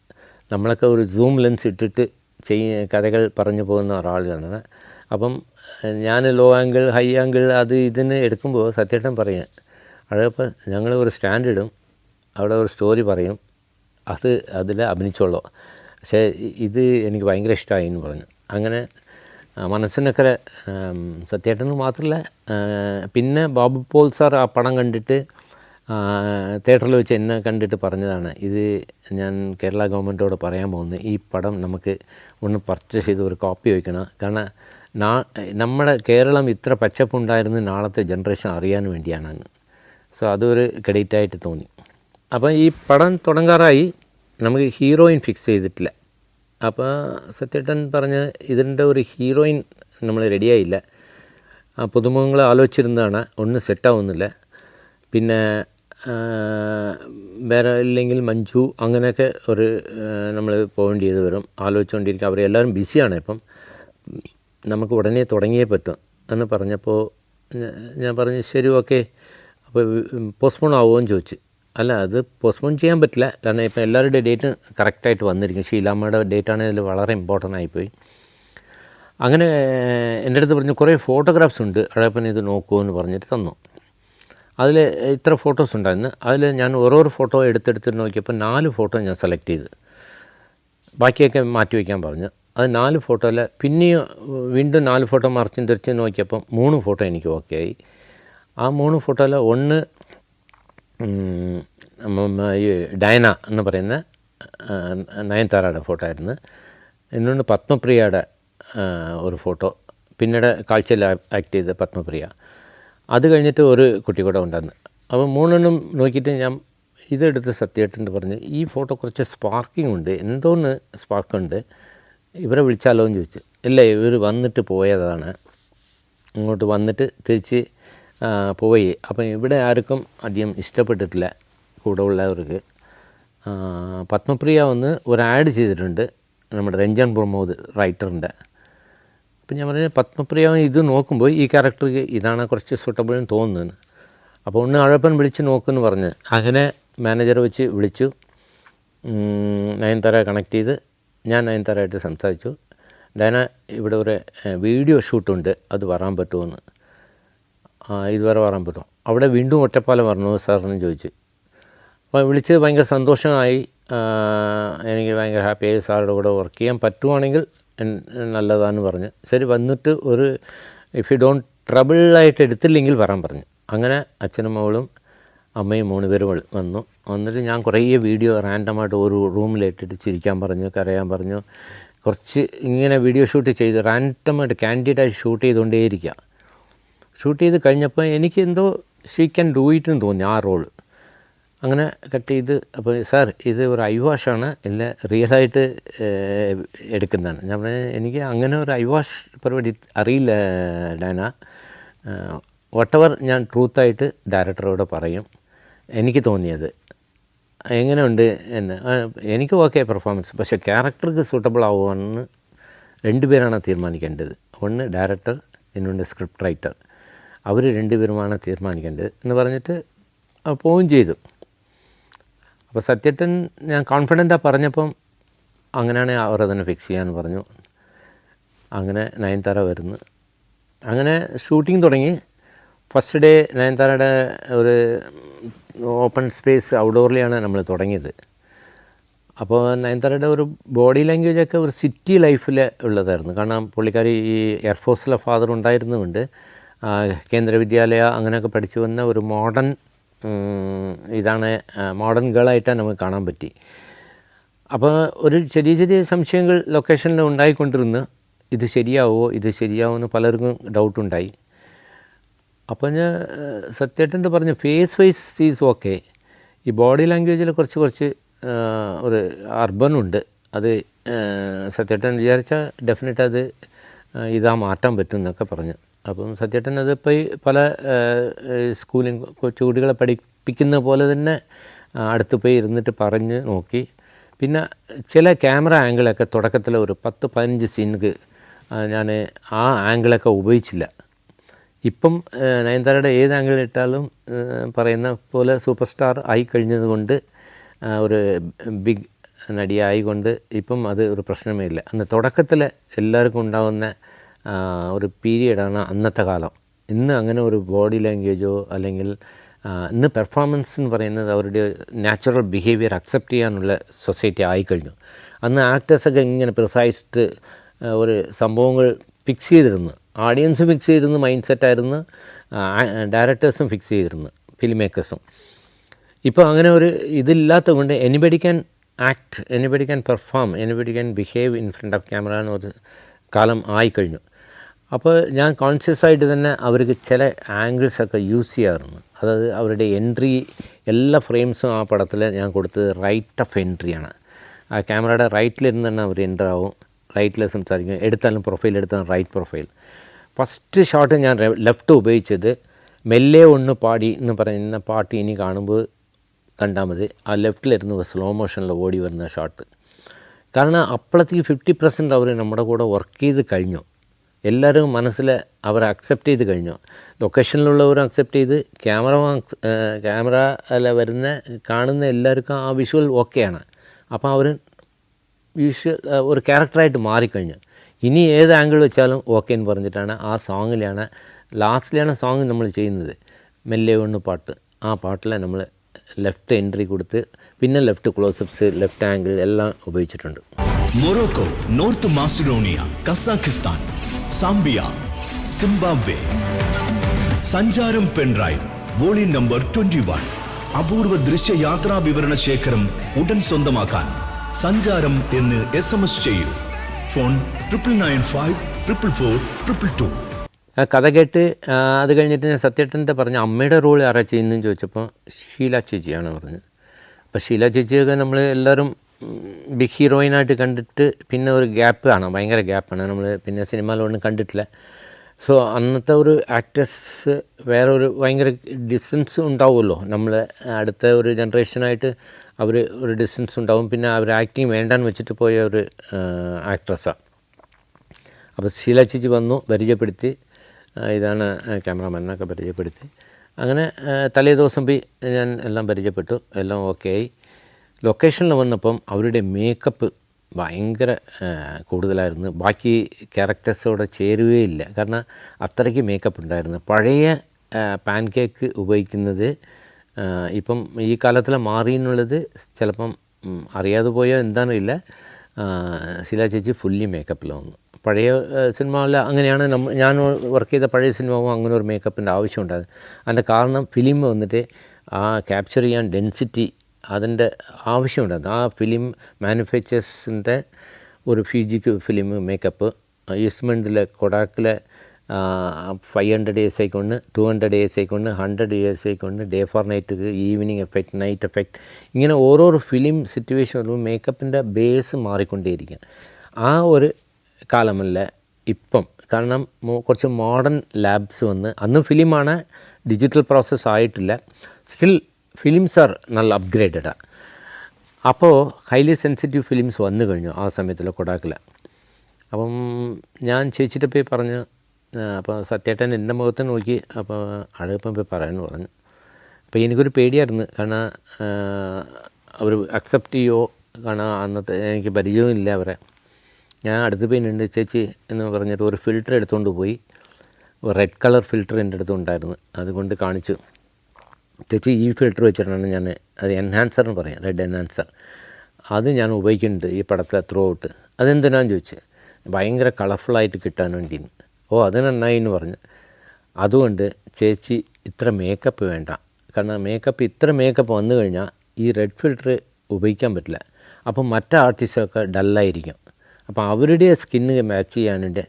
നമ്മളൊക്കെ ഒരു സൂം ലെൻസ് ഇട്ടിട്ട് കഥകൾ പറഞ്ഞു പോകുന്ന ഒരാളാണ്. അപ്പം ഞാൻ ലോ ആംഗിൾ ഹൈ ആംഗിൾ അത് ഇതിന് എടുക്കുമ്പോൾ സത്യേട്ടൻ പറയാം അഴകപ്പം ഞങ്ങൾ ഒരു സ്റ്റാൻഡ് ഇടും, അവിടെ ഒരു സ്റ്റോറി പറയും, അതിൽ അഭിനയിച്ചോളൂ, പക്ഷേ ഇത് എനിക്ക് ഭയങ്കര ഇഷ്ടമായി എന്ന് പറഞ്ഞു. അങ്ങനെ മനസ്സിനൊക്കെ സത്യേട്ടന് മാത്രമല്ല, പിന്നെ ബാബു പോൾ സാർ ആ പടം കണ്ടിട്ട് തിയേറ്ററിൽ വെച്ച് എന്നെ കണ്ടിട്ട് പറഞ്ഞതാണ്, ഇത് ഞാൻ കേരള ഗവൺമെൻറ്റോട് പറയാൻ പോകുന്നത്, ഈ പടം നമുക്ക് ഒന്ന് പർച്ചേസ് ചെയ്ത് ഒരു കോപ്പി വയ്ക്കണം. കാരണം നമ്മുടെ കേരളം ഇത്ര പച്ചപ്പുണ്ടായിരുന്നു നാളത്തെ ജനറേഷൻ അറിയാൻ വേണ്ടിയാണ്. സോ അതൊരു ക്രെഡിറ്റായിട്ട് തോന്നി. അപ്പോൾ ഈ പടം തുടങ്ങാറായി, നമുക്ക് ഹീറോയിൻ ഫിക്സ് ചെയ്തിട്ടില്ല. അപ്പോൾ സത്യേട്ടൻ പറഞ്ഞ് ഇതിൻ്റെ ഒരു ഹീറോയിൻ നമ്മൾ റെഡിയായില്ല, പുതുമുഖങ്ങൾ ആലോചിച്ചിരുന്നതാണ്, ഒന്നും സെറ്റാവുന്നില്ല, പിന്നെ വേറെ ഇല്ലെങ്കിൽ മഞ്ജു അങ്ങനെയൊക്കെ നമ്മൾ പോകേണ്ടി വരും, ആലോചിച്ചുകൊണ്ടിരിക്കുക. അവരെല്ലാവരും ബിസിയാണ് ഇപ്പം, നമുക്ക് ഉടനെ തുടങ്ങിയേ പറ്റും എന്ന് പറഞ്ഞപ്പോൾ ഞാൻ പറഞ്ഞു ശരി ഓക്കെ. അപ്പോൾ പോസ്റ്റ്പോൺ ആവുമോ എന്ന് ചോദിച്ചു. അല്ല, അത് പോസ്റ്റ്പോൺ ചെയ്യാൻ പറ്റില്ല, കാരണം ഇപ്പം എല്ലാവരുടെ ഡേറ്റ് കറക്റ്റായിട്ട് വന്നിരിക്കും. ഷീലാമ്മയുടെ ഡേറ്റാണെങ്കിൽ അതിൽ വളരെ ഇമ്പോർട്ടൻ്റ് ആയിപ്പോയി. അങ്ങനെ എൻ്റെ അടുത്ത് പറഞ്ഞു കുറേ ഫോട്ടോഗ്രാഫ്സ് ഉണ്ട്, അഴകപ്പൻ ഇത് നോക്കൂ എന്ന് പറഞ്ഞിട്ട് തന്നു. അതിൽ ഇത്ര ഫോട്ടോസ് ഉണ്ടായിരുന്നു. അതിൽ ഞാൻ ഓരോരോ ഫോട്ടോ എടുത്തെടുത്ത് നോക്കിയപ്പോൾ 4 ഫോട്ടോ ഞാൻ സെലക്ട് ചെയ്ത്, ബാക്കിയൊക്കെ മാറ്റി വയ്ക്കാൻ പറഞ്ഞു. അത് 4 ഫോട്ടോയിൽ പിന്നെയും വീണ്ടും 4 ഫോട്ടോ മറിച്ചും തിരിച്ച് നോക്കിയപ്പം 3 ഫോട്ടോ എനിക്ക് ഓക്കെ ആയി. ആ 3 ഫോട്ടോയിൽ ഒന്ന് ഈ ഡയന എന്ന് പറയുന്ന നയൻതാരയുടെ ഫോട്ടോ ആയിരുന്നു, ಇನ್ನೊಂದು പത്മപ്രിയയുടെ ഒരു ഫോട്ടോ, പിന്നീട് കാഴ്ചയിൽ ആക്ട് ചെയ്ത പത്മപ്രിയ. അത് കഴിഞ്ഞിട്ട് ഒരു കുട്ടി കൂടെ ഉണ്ടായിരുന്നു. അപ്പോൾ 3 നോക്കിയിട്ട് ഞാൻ ഇതെടുത്ത് സത്യേട്ടൻ്റെ പറഞ്ഞ് ഈ ഫോട്ടോ കുറച്ച് സ്പാർക്കിംഗ് ഉണ്ട്, എന്തോന്ന് സ്പാർക്കുണ്ട്, ഇവരെ വിളിച്ചാലോ എന്ന് ചോദിച്ചു. ഇല്ല, ഇവർ വന്നിട്ട് പോയതാണ്, ഇങ്ങോട്ട് വന്നിട്ട് തിരിച്ച് പോയി. അപ്പം ഇവിടെ ആർക്കും അധികം ഇഷ്ടപ്പെട്ടിട്ടില്ല കൂടെ ഉള്ളവർക്ക്. പത്മപ്രിയ വന്ന് ഒരു ആഡ് ചെയ്തിട്ടുണ്ട് നമ്മുടെ രഞ്ജൻ പ്രമോദ് റൈറ്ററിൻ്റെ. അപ്പം ഞാൻ പറഞ്ഞു പത്മപ്രിയ ഇത് നോക്കുമ്പോൾ ഈ ക്യാരക്ടർക്ക് ഇതാണ് കുറച്ച് സൂട്ടബിൾ എന്ന് തോന്നുന്നത്. അപ്പോൾ ഒന്ന് അഴകപ്പൻ വിളിച്ച് നോക്കുമെന്ന് പറഞ്ഞ് അങ്ങനെ മാനേജറെ വെച്ച് വിളിച്ചു, നയൻതാര കണക്ട് ചെയ്ത് ഞാൻ നയൻതാരയായിട്ട് സംസാരിച്ചു. ഡയന ഇവിടെ ഒരു വീഡിയോ ഷൂട്ടുണ്ട്, അത് വരാൻ പറ്റുമെന്ന്. ഇതുവരെ വരാൻ പറ്റുമോ? അവിടെ വീണ്ടും ഒറ്റപ്പാലം വരണോ സാറിന് ചോദിച്ചു. അപ്പോൾ വിളിച്ച് ഭയങ്കര സന്തോഷമായി, എനിക്ക് ഭയങ്കര ഹാപ്പിയായി. സാറുടെ കൂടെ വർക്ക് ചെയ്യാൻ പറ്റുവാണെങ്കിൽ നല്ലതാണെന്ന് പറഞ്ഞ്, ശരി വന്നിട്ട് ഒരു ഇഫ് യു ഡോണ്ട് ട്രബിളായിട്ട് എടുത്തില്ലെങ്കിൽ വരാൻ പറഞ്ഞു. അങ്ങനെ അച്ഛനും മകളും അമ്മയും 3 പേരും വന്നിട്ട് ഞാൻ കുറേ വീഡിയോ റാൻഡമായിട്ട് ഒരു റൂമിലിട്ടിട്ട് ചിരിക്കാൻ പറഞ്ഞു, കരയാൻ പറഞ്ഞു. കുറച്ച് ഇങ്ങനെ വീഡിയോ ഷൂട്ട് ചെയ്ത് റാൻഡമായിട്ട് കാൻഡിഡായി ഷൂട്ട് ചെയ്തുകൊണ്ടേയിരിക്കുക. ഷൂട്ട് ചെയ്ത് കഴിഞ്ഞപ്പോൾ എനിക്ക് എന്തോ ഷീ ക്യാൻ ഡൂ ഇറ്റ് എന്ന് തോന്നി ആ റോള്. അങ്ങനെ കട്ട് ചെയ്ത്, അപ്പോൾ സാർ ഇത് ഒരു ഐവാഷാണ്, ഇല്ല റിയലായിട്ട് എടുക്കുന്നതാണ്. ഞാൻ പറഞ്ഞു എനിക്ക് അങ്ങനെ ഒരു ഐവാഷ് പരിപാടി അറിയില്ല ഡാന, വട്ടവർ ഞാൻ ട്രൂത്തായിട്ട് ഡയറക്ടറോട് പറയും എനിക്ക് തോന്നിയത് എങ്ങനെയുണ്ട് എന്ന്. എനിക്ക് ഓക്കെ പെർഫോമൻസ്, പക്ഷേ ക്യാരക്ടർക്ക് സൂട്ടബിൾ ആവുമെന്ന് 2 പേരാണ് തീരുമാനിക്കേണ്ടത്. ഒന്ന് ഡയറക്ടർ, എന്നൊന്ന് സ്ക്രിപ്റ്റ് റൈറ്റർ. അവർ 2 പേരുമാണ് തീരുമാനിക്കേണ്ടത് എന്ന് പറഞ്ഞിട്ട് പോവുകയും ചെയ്തു. അപ്പോൾ സത്യേട്ടൻ ഞാൻ കോൺഫിഡൻറ്റാണ് പറഞ്ഞപ്പം അങ്ങനെയാണ് അവർ തന്നെ ഫിക്സ് ചെയ്യാമെന്ന് പറഞ്ഞു. അങ്ങനെ നയൻതാര വരുന്നു. അങ്ങനെ ഷൂട്ടിംഗ് തുടങ്ങി. ഫസ്റ്റ് ഡേ നയൻതാരയുടെ ഒരു ഓപ്പൺ സ്പേസ് ഔട്ട്ഡോറിലാണ് നമ്മൾ തുടങ്ങിയത്. അപ്പോൾ നയൻതാരയുടെ ഒരു ബോഡി ലാംഗ്വേജൊക്കെ ഒരു സിറ്റി ലൈഫിൽ ഉള്ളതായിരുന്നു. കാരണം പുള്ളിക്കാരി ഈ എയർഫോഴ്സിലെ ഫാദർ ഉണ്ടായിരുന്നുകൊണ്ട് കേന്ദ്ര വിദ്യാലയ അങ്ങനെയൊക്കെ പഠിച്ചു വന്ന ഒരു മോഡേൺ ഇതാണ്, മോഡേൺ ഗേളായിട്ടാണ് നമുക്ക് കാണാൻ പറ്റി. അപ്പോൾ ഒരു ചെറിയ ചെറിയ സംശയങ്ങൾ ലൊക്കേഷനിൽ ഉണ്ടായിക്കൊണ്ടിരുന്നു. ഇത് ശരിയാവുമെന്ന് പലർക്കും ഡൗട്ടുണ്ടായി. അപ്പോൾ ഞാൻ സത്യേട്ടൻ്റെ പറഞ്ഞു ഫേസ് വൈസ് ഈസ് ഓക്കെ, ഈ ബോഡി ലാംഗ്വേജിൽ കുറച്ച് ഒരു അർബനുണ്ട്, അത് സത്യേട്ടൻ വിചാരിച്ചാൽ ഡെഫിനറ്റ് അത് ഇതാ മാറ്റാൻ പറ്റും എന്നൊക്കെ പറഞ്ഞു. അപ്പം സത്യേട്ടൻ അതിപ്പോൾ പല സ്കൂളിൽ കൊച്ചുകുട്ടികളെ പഠിപ്പിക്കുന്ന പോലെ തന്നെ അടുത്ത് പോയി ഇരുന്നിട്ട് പറഞ്ഞ് നോക്കി. പിന്നെ ചില ക്യാമറ ആംഗിളൊക്കെ തുടക്കത്തിൽ ഒരു 10-15 സീനുക്ക് ഞാൻ ആ ആംഗിളൊക്കെ ഉപയോഗിച്ചില്ല. ഇപ്പം നയൻതാരയുടെ ഏത് ആംഗിൾ ഇട്ടാലും പറയുന്ന പോലെ സൂപ്പർ സ്റ്റാർ ആയി കഴിഞ്ഞത് കൊണ്ട്, ഒരു ബിഗ് നടിയായിക്കൊണ്ട് ഇപ്പം അത് ഒരു പ്രശ്നമേ ഇല്ല. അന്ന് തുടക്കത്തിൽ എല്ലാവർക്കും ഉണ്ടാകുന്ന ഒരു പീരിയഡാണ് അന്നത്തെ കാലം. ഇന്ന് അങ്ങനെ ഒരു ബോഡി ലാംഗ്വേജോ അല്ലെങ്കിൽ ഇന്ന് പെർഫോമൻസ് എന്ന് പറയുന്നത് അവരുടെ നാച്ചുറൽ ബിഹേവിയർ അക്സെപ്റ്റ് ചെയ്യാനുള്ള സൊസൈറ്റി ആയിക്കഴിഞ്ഞു. അന്ന് ആക്ടേഴ്സൊക്കെ ഇങ്ങനെ പ്രിസൈസ്ഡ് ഒരു സംഭവങ്ങൾ ഫിക്സ് ചെയ്തിരുന്നു, ഓഡിയൻസ് ഫിക്സ് ചെയ്തിരുന്നു, മൈൻഡ് സെറ്റായിരുന്നു, ഡയറക്ടേഴ്സും ഫിക്സ് ചെയ്തിരുന്നു, ഫിലിം മേക്കേഴ്സും. ഇപ്പോൾ അങ്ങനെ ഒരു ഇതില്ലാത്തത് കൊണ്ട് anybody can act, anybody can perform, anybody can behave in front of camera എന്നൊരു കാലം ആയിക്കഴിഞ്ഞു. അപ്പോൾ ഞാൻ കോൺഷ്യസ് ആയിട്ട് തന്നെ അവർക്ക് ചില ആംഗിൾസൊക്കെ യൂസ് ചെയ്യാറുണ്ട്. അതായത് അവരുടെ എൻട്രി എല്ലാ ഫ്രെയിംസും ആ പടത്തിൽ ഞാൻ കൊടുത്തത് റൈറ്റ് ഓഫ് എൻട്രിയാണ്. ആ ക്യാമറയുടെ റൈറ്റിലിരുന്ന് തന്നെ അവർ എൻ്റർ ആവും, റൈറ്റിൽ സംസാരിക്കും, എടുത്താലും പ്രൊഫൈൽ എടുത്താലും റൈറ്റ് പ്രൊഫൈൽ. ഫസ്റ്റ് ഷോട്ട് ഞാൻ ലെഫ്റ്റ് ഉപയോഗിച്ചത് മെല്ലെ ഒന്ന് പാടി എന്ന് പറയുന്ന പാട്ട് ഇനി കാണുമ്പോൾ കണ്ടാൽ മതി. ആ ലെഫ്റ്റിലിരുന്ന് സ്ലോ മോഷനിൽ ഓടി വരുന്ന ഷോട്ട്. കാരണം അപ്പോഴത്തേക്ക് 50% അവർ നമ്മുടെ കൂടെ വർക്ക് ചെയ്ത് കഴിഞ്ഞു. എല്ലാവരും മനസ്സിൽ അവർ അക്സെപ്റ്റ് ചെയ്ത് കഴിഞ്ഞു. ലൊക്കേഷനിലുള്ളവരും അക്സെപ്റ്റ് ചെയ്ത്, ക്യാമറ അല്ല വരുന്ന കാണുന്ന എല്ലാവർക്കും ആ വിഷ്വൽ ഓക്കെയാണ്. അപ്പോൾ അവർ ഒരു ക്യാരക്ടറായിട്ട് മാറിക്കഴിഞ്ഞു. ഇനി ഏത് ആംഗിൾ വെച്ചാലും ഓക്കെ എന്ന് പറഞ്ഞിട്ടാണ് ആ സോങ്ങിലാണ് ലാസ്റ്റിലാണ് സോങ് നമ്മൾ ചെയ്യുന്നത്, മെല്ലെ ഒന്ന് പാട്ട്. ആ പാട്ടിൽ നമ്മൾ ലെഫ്റ്റ് എൻട്രി കൊടുത്ത് പിന്നെ ലെഫ്റ്റ് ക്ലോസപ്സ്, ലെഫ്റ്റ് ആംഗിൾ എല്ലാം ഉപയോഗിച്ചിട്ടുണ്ട്. Morocco, north Macedonia, Kazakhstan, Zambia, Zimbabwe. സഞ്ചാരം പെൻഡ്രൈവ് വോളിയം നമ്പർ 21. അപൂർവ ദൃശ്യ യാത്രാ വിവരണ ശേഖരം ഉടൻ സ്വന്തമാക്കാൻ സഞ്ചാരം എന്ന് SMS ചെയ്യൂ. ഫോൺ 9995444222. കഥ കേട്ട് അത് കഴിഞ്ഞിട്ട് ഞാൻ സത്യേട്ടൻ്റെ പറഞ്ഞു അമ്മയുടെ റോൾ ആരാ ചെയ്യുന്നതെന്ന് ചോദിച്ചപ്പോൾ ഷീല ചേച്ചിയാണ് പറഞ്ഞത്. അപ്പോൾ ഷീല ചേച്ചിയൊക്കെ നമ്മൾ എല്ലാവരും ബിഗ് ഹീറോയിനായിട്ട് കണ്ടിട്ട് പിന്നെ ഒരു ഗ്യാപ്പാണ്, ഭയങ്കര ഗ്യാപ്പാണ്. നമ്മൾ പിന്നെ സിനിമയിലൊന്നും കണ്ടിട്ടില്ല. സോ അന്നത്തെ ഒരു ആക്ടേഴ്സ് വേറെ ഒരു ഭയങ്കര ഡിസ്റ്റൻസ് ഉണ്ടാവുമല്ലോ, നമ്മൾ അടുത്ത ഒരു ജനറേഷനായിട്ട് അവർ ഒരു ഡിസ്റ്റൻസ് ഉണ്ടാവും. പിന്നെ അവർ ആക്ടിങ് വേണ്ടാന്ന് വെച്ചിട്ട് പോയ ഒരു ആക്ട്രസ്സാണ്. അപ്പോൾ ഷീല ചേച്ചി വന്നു, പരിചയപ്പെടുത്തി, ഇതാണ് ക്യാമറമാൻ എന്നൊക്കെ പരിചയപ്പെടുത്തി. അങ്ങനെ തലേ ദിവസം പോയി ഞാൻ എല്ലാം പരിചയപ്പെട്ടു, എല്ലാം ഓക്കെ ആയി. ലൊക്കേഷനിൽ വന്നപ്പം അവരുടെ മേക്കപ്പ് ഭയങ്കര കൂടുതലായിരുന്നു. ബാക്കി ക്യാരക്ടേഴ്സോടെ ചേരുകയില്ല. കാരണം അത്രയ്ക്ക് മേക്കപ്പ് ഉണ്ടായിരുന്നു. പഴയ പാൻ കേക്ക് ഉപയോഗിക്കുന്നത് ഇപ്പം ഈ കാലത്തിൽ മാറി എന്നുള്ളത് ചിലപ്പം അറിയാതെ പോയോ എന്താണെന്നില്ല. ശീല ചേച്ചി ഫുള്ളി മേക്കപ്പിൽ വന്നു. പഴയ സിനിമകളിൽ അങ്ങനെയാണ്. ഞാൻ വർക്ക് ചെയ്ത പഴയ സിനിമ അങ്ങനെ ഒരു മേക്കപ്പിൻ്റെ ആവശ്യമുണ്ടായിരുന്നു. അതിൻ്റെ കാരണം ഫിലിം വന്നിട്ട് ആ ക്യാപ്ചർ ചെയ്യാൻ ഡെൻസിറ്റി അതിൻ്റെ ആവശ്യമുണ്ടായിരുന്നു. ആ ഫിലിം മാനുഫാക്ചേഴ്സിൻ്റെ ഒരു ഫ്യൂജിക്ക് ഫിലിം മേക്കപ്പ് ഈസ്റ്റ്മെൻറ്റിലെ കൊഡാക്കിലെ 500 days ആയിക്കൊണ്ട് 200 days ആയിക്കൊണ്ട് 100 years ആയിക്കൊണ്ട് day for night evening effect night effect ഇങ്ങനെ ഓരോരോ ഫിലിം സിറ്റുവേഷൻ വരുമ്പോൾ മേക്കപ്പിൻ്റെ ബേസ് മാറിക്കൊണ്ടേയിരിക്കുക. ആ ഒരു കാലമല്ല ഇപ്പം. കാരണം കുറച്ച് മോഡേൺ ലാബ്സ് വന്ന് അന്നും ഫിലിമാണ്, ഡിജിറ്റൽ പ്രോസസ്സ് ആയിട്ടില്ല. സ്റ്റിൽ ഫിലിംസ് ആർ നല്ല അപ്ഗ്രേഡഡാണ്. അപ്പോൾ ഹൈലി സെൻസിറ്റീവ് ഫിലിംസ് വന്നു കഴിഞ്ഞു ആ സമയത്തിൽ കൊഡാക്കിൽ. അപ്പം ഞാൻ ചേച്ചിയുടെ പോയി പറഞ്ഞു. അപ്പോൾ സത്യേട്ടൻ എൻ്റെ മുഖത്ത് നോക്കി അപ്പോൾ അഴകപ്പം പോയി പറയാമെന്ന് പറഞ്ഞു. അപ്പോൾ എനിക്കൊരു പേടിയായിരുന്നു. കാരണം അവർ അക്സെപ്റ്റ് ചെയ്യുമോ, കാരണം അന്നത്തെ എനിക്ക് പരിചയവും ഇല്ല അവരെ. ഞാൻ അടുത്ത് പോയി ഉണ്ട് ചേച്ചി എന്ന് പറഞ്ഞിട്ട് ഒരു ഫിൽറ്റർ എടുത്തുകൊണ്ട് പോയി. റെഡ് കളർ ഫിൽറ്റർ എൻ്റെ അടുത്തുണ്ടായിരുന്നു. അതുകൊണ്ട് കാണിച്ചു. ചേച്ചി ഈ ഫിൽറ്റർ വെച്ചിട്ടാണ് ഞാൻ, അത് എൻഹാൻസർ എന്ന് പറയാം, റെഡ് എൻഹാൻസർ. അത് ഞാൻ ഉപയോഗിക്കുന്നുണ്ട് ഈ പടത്തിൽ ത്രൂ ഔട്ട്. അതെന്തിനാന്ന് ചോദിച്ചു. ഭയങ്കര കളർഫുള്ളായിട്ട് കിട്ടാൻ വേണ്ടിയെന്ന്. ഓ അത് നന്നായി എന്ന് പറഞ്ഞു. അതുകൊണ്ട് ചേച്ചി ഇത്ര മേക്കപ്പ് വേണ്ട. കാരണം ഇത്ര മേക്കപ്പ് വന്നു കഴിഞ്ഞാൽ ഈ റെഡ് ഫിൽറ്റർ ഉപയോഗിക്കാൻ പറ്റില്ല. അപ്പം മറ്റ് ആർട്ടിസ്റ്റൊക്കെ ഡല്ലായിരിക്കും. അപ്പോൾ അവരുടെ സ്കിന്ന് മാച്ച് ചെയ്യാൻ വേണ്ടി,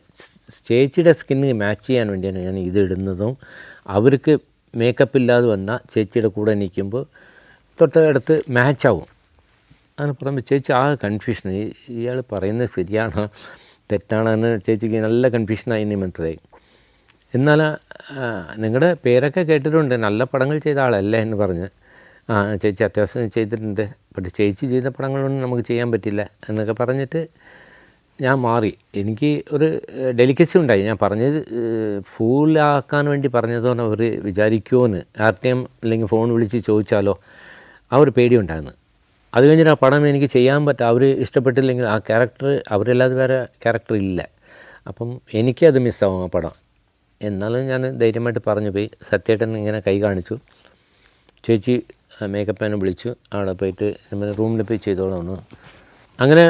ചേച്ചിയുടെ സ്കിന്ന് മാച്ച് ചെയ്യാൻ വേണ്ടിയാണ് ഞാൻ ഇതിടുന്നതും. അവർക്ക് മേക്കപ്പ് ഇല്ലാതെ വന്നാൽ ചേച്ചിയുടെ കൂടെ നിൽക്കുമ്പോൾ തൊട്ടടുത്ത് മാച്ചാവും. അങ്ങനെ പറയുമ്പോൾ ചേച്ചി ആ കൺഫ്യൂഷൻ, ഇയാൾ പറയുന്നത് ശരിയാണോ തെറ്റാണെന്ന് ചേച്ചിക്ക് നല്ല കൺഫ്യൂഷനായി എന്ന് മനസ്സിലായി. എന്നാൽ നിങ്ങളുടെ പേരൊക്കെ കേട്ടിട്ടുണ്ട്, നല്ല പടങ്ങൾ ചെയ്ത ആളല്ലേ എന്ന് പറഞ്ഞ്. ചേച്ചി അത്യാവശ്യം ചെയ്തിട്ടുണ്ട്, പക്ഷേ ചേച്ചി ചെയ്ത പടങ്ങളൊന്നും നമുക്ക് ചെയ്യാൻ പറ്റില്ല എന്നൊക്കെ പറഞ്ഞിട്ട് ഞാൻ മാറി. എനിക്ക് ഒരു ഡെലിക്കസി ഉണ്ടായി. ഞാൻ പറഞ്ഞത് ഫൂളാക്കാൻ വേണ്ടി പറഞ്ഞതുകൊണ്ട് അവർ വിചാരിക്കുമോയെന്ന്, ആർട്ടിഎം അല്ലെങ്കിൽ ഫോൺ വിളിച്ച് ചോദിച്ചാലോ, ആ ഒരു പേടിയുണ്ടായിരുന്നു. അത് കഴിഞ്ഞിട്ട് ആ പടം എനിക്ക് ചെയ്യാൻ പറ്റും. അവർ ഇഷ്ടപ്പെട്ടില്ലെങ്കിൽ ആ ക്യാരക്ടർ അവരല്ലാതെ വേറെ ക്യാരക്ടർ ഇല്ല. അപ്പം എനിക്കത് മിസ്സാവും ആ പടം. എന്നാലും ഞാൻ ധൈര്യമായിട്ട് പറഞ്ഞു പോയി. സത്യേട്ടൻ ഇങ്ങനെ കൈ കാണിച്ചു. ചേച്ചി മേക്കപ്പ് മാനെ വിളിച്ചു. അവിടെ പോയിട്ട് നമ്മൾ റൂമിൽ പോയി ചെയ്തോളാം. അങ്ങനെ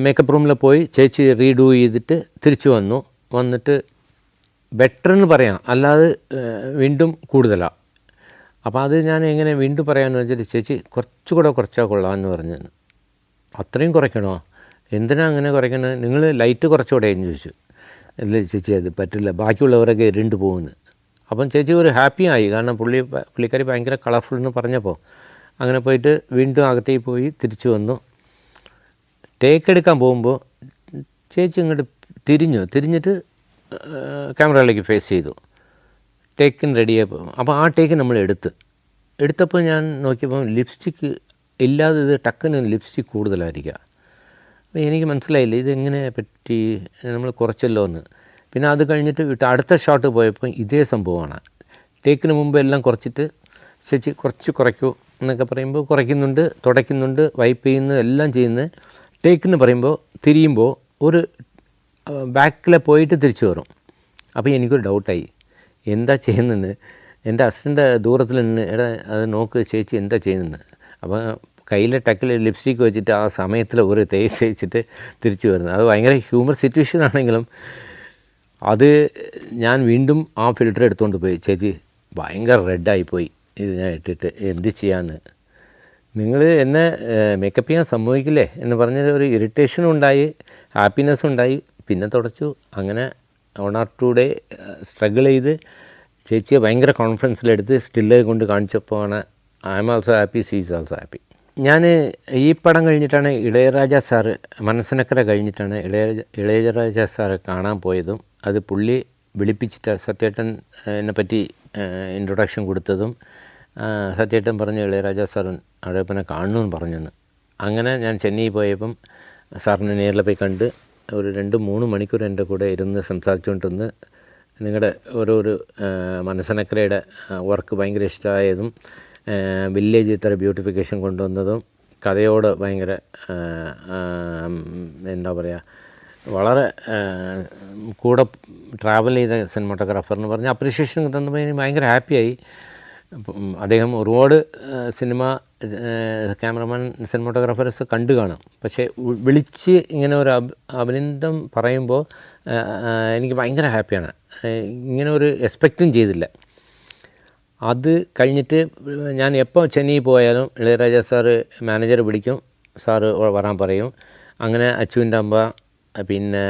മേക്കപ്പ് റൂമിൽ പോയി ചേച്ചി റീഡൂ ചെയ്തിട്ട് തിരിച്ചു വന്നിട്ട് ബെറ്റർ എന്ന് പറയാം, അല്ലാതെ വീണ്ടും കൂടുതലാണ്. അപ്പോൾ അത് ഞാൻ എങ്ങനെ വീണ്ടും പറയാമെന്ന് വെച്ചിട്ട് ചേച്ചി കുറച്ചുകൂടെ കുറച്ചാൽ കൊള്ളാമെന്ന് പറഞ്ഞു. അത്രയും കുറയ്ക്കണോ? എന്തിനാ അങ്ങനെ കുറയ്ക്കണത്? നിങ്ങൾ ലൈറ്റ് കുറച്ചുകൂടെ എന്ന് ചോദിച്ചു. അല്ല ചേച്ചി അത് പറ്റില്ല, ബാക്കിയുള്ളവരൊക്കെ ഇരുണ്ട് പോകുന്നു. അപ്പം ചേച്ചി ഒരു ഹാപ്പി ആയി. കാരണം പുള്ളിക്കാരി ഭയങ്കര കളർഫുൾ എന്ന് പറഞ്ഞപ്പോൾ അങ്ങനെ പോയിട്ട് വീണ്ടും അകത്തേക്ക് പോയി തിരിച്ചു വന്നു. ടേക്ക് എടുക്കാൻ പോകുമ്പോൾ ചേച്ചി ഇങ്ങോട്ട് തിരിഞ്ഞിട്ട് ക്യാമറയിലേക്ക് ഫേസ് ചെയ്തു. ടേക്കിന് റെഡിയായപ്പോൾ അപ്പോൾ ആ ടേക്ക് നമ്മൾ എടുത്തപ്പോൾ ഞാൻ നോക്കിയപ്പോൾ ലിപ്സ്റ്റിക്ക് ഇല്ലാതെ ഇത് ടക്കിന് ലിപ്സ്റ്റിക്ക് കൂടുതലായിരിക്കുക. അപ്പോൾ എനിക്ക് മനസ്സിലായില്ല ഇതെങ്ങനെ പറ്റി, നമ്മൾ കുറച്ചല്ലോ എന്ന്. പിന്നെ അത് കഴിഞ്ഞിട്ട് അടുത്ത ഷോട്ട് പോയപ്പോൾ ഇതേ സംഭവമാണ്. ടേക്കിന് മുമ്പ് എല്ലാം കുറച്ചിട്ട് ചേച്ചി കുറച്ച് കുറയ്ക്കൂ എന്നൊക്കെ പറയുമ്പോൾ കുറയ്ക്കുന്നുണ്ട്, തുടയ്ക്കുന്നുണ്ട്, വൈപ്പ് ചെയ്യുന്നു, എല്ലാം ചെയ്യുന്നത്. ടേക്കെന്ന് പറയുമ്പോൾ തിരിയുമ്പോൾ ഒരു ബാക്കിൽ പോയിട്ട് തിരിച്ചു വരും. അപ്പോൾ എനിക്കൊരു ഡൗട്ടായി എന്താ ചെയ്യുന്നതെന്ന്. എൻ്റെ അസിസ്റ്റൻ്റ് ദൂരത്തിൽ നിന്ന് എടാ അത് നോക്ക് ചേച്ചി എന്താ ചെയ്യുന്നത്. അപ്പോൾ കയ്യിലെ ടക്കിൽ ലിപ്സ്റ്റിക്ക് വെച്ചിട്ട് ആ സമയത്തിൽ ഒരു തേച്ചിട്ട് തിരിച്ചു വരുന്നത്. അത് ഭയങ്കര ഹ്യൂമർ സിറ്റുവേഷൻ ആണെങ്കിലും അത് ഞാൻ വീണ്ടും ആ ഫിൽറ്റർ എടുത്തുകൊണ്ട് പോയി. ചേച്ചി ഭയങ്കര റെഡായിപ്പോയി, ഇത് ഞാൻ ഇട്ടിട്ട് എന്ത് ചെയ്യാമെന്ന്. നിങ്ങൾ എന്നെ മേക്കപ്പ് ചെയ്യാൻ സമ്മതിക്കില്ലേ എന്ന് പറഞ്ഞത് ഒരു ഇറിറ്റേഷനും ഉണ്ടായി, ഹാപ്പിനെസ്സും ഉണ്ടായി. പിന്നെ തുടച്ചു. അങ്ങനെ 1 or 2 ഡേ സ്ട്രഗിൾ ചെയ്ത് ചേച്ചിയെ ഭയങ്കര കോൺഫിഡൻസിലെടുത്ത് സ്റ്റില്ല് കൊണ്ട് കാണിച്ചപ്പോഴാണ് I am also happy, she is also happy. ഞാൻ ഈ പടം കഴിഞ്ഞിട്ടാണ് ഇളയരാജ സാറ്, മനസ്സനക്കര കഴിഞ്ഞിട്ടാണ് ഇളയരാജ സാറ് കാണാൻ പോയതും. അത് പുള്ളി വിളിപ്പിച്ചിട്ട് സത്യേട്ടൻ എന്നെ പറ്റി ഇൻട്രൊഡക്ഷൻ കൊടുത്തതും. സത്യേട്ടൻ പറഞ്ഞു ഇളയരാജ സാറും അഴകപ്പനെ കാണണമെന്ന് പറഞ്ഞെന്ന്. അങ്ങനെ ഞാൻ ചെന്നൈ പോയപ്പം സാറിനെ നേരിൽ പോയി കണ്ട് ഒരു 2-3 മണിക്കൂർ എൻ്റെ കൂടെ ഇരുന്ന് സംസാരിച്ചുകൊണ്ടിരുന്ന് നിങ്ങളുടെ ഓരോരു മനസ്സനക്കരയുടെ വർക്ക് ഭയങ്കര ഇഷ്ടമായതും വില്ലേജ് ഇത്ര ബ്യൂട്ടിഫിക്കേഷൻ കൊണ്ടുവന്നതും കഥയോട് ഭയങ്കര എന്താ പറയുക, വളരെ കൂടെ ട്രാവൽ ചെയ്ത സിനിമാറ്റോഗ്രാഫർ എന്ന് പറഞ്ഞാൽ അപ്രിഷിയേഷൻ തന്നപ്പോൾ എനിക്ക് ഭയങ്കര ഹാപ്പിയായി. അദ്ദേഹം ഒരുപാട് സിനിമ ക്യാമറമാൻ സിനിമാറ്റോഗ്രാഫേഴ്സ് കണ്ടു കാണും. പക്ഷേ വിളിച്ച് ഇങ്ങനെ ഒരു അഭിനന്ദനം പറയുമ്പോൾ എനിക്ക് ഭയങ്കര ഹാപ്പിയാണ്. ഇങ്ങനെ ഒരു എക്സ്പെക്റ്റും ചെയ്തില്ല. അത് കഴിഞ്ഞിട്ട് ഞാൻ എപ്പോൾ ചെന്നൈ പോയാലും ഇളയരാജ സാറ് മാനേജർ വിളിക്കും, സാറ് വരാൻ പറയും. അങ്ങനെ അച്ചുവിൻ്റെ അമ്പ പിന്നെ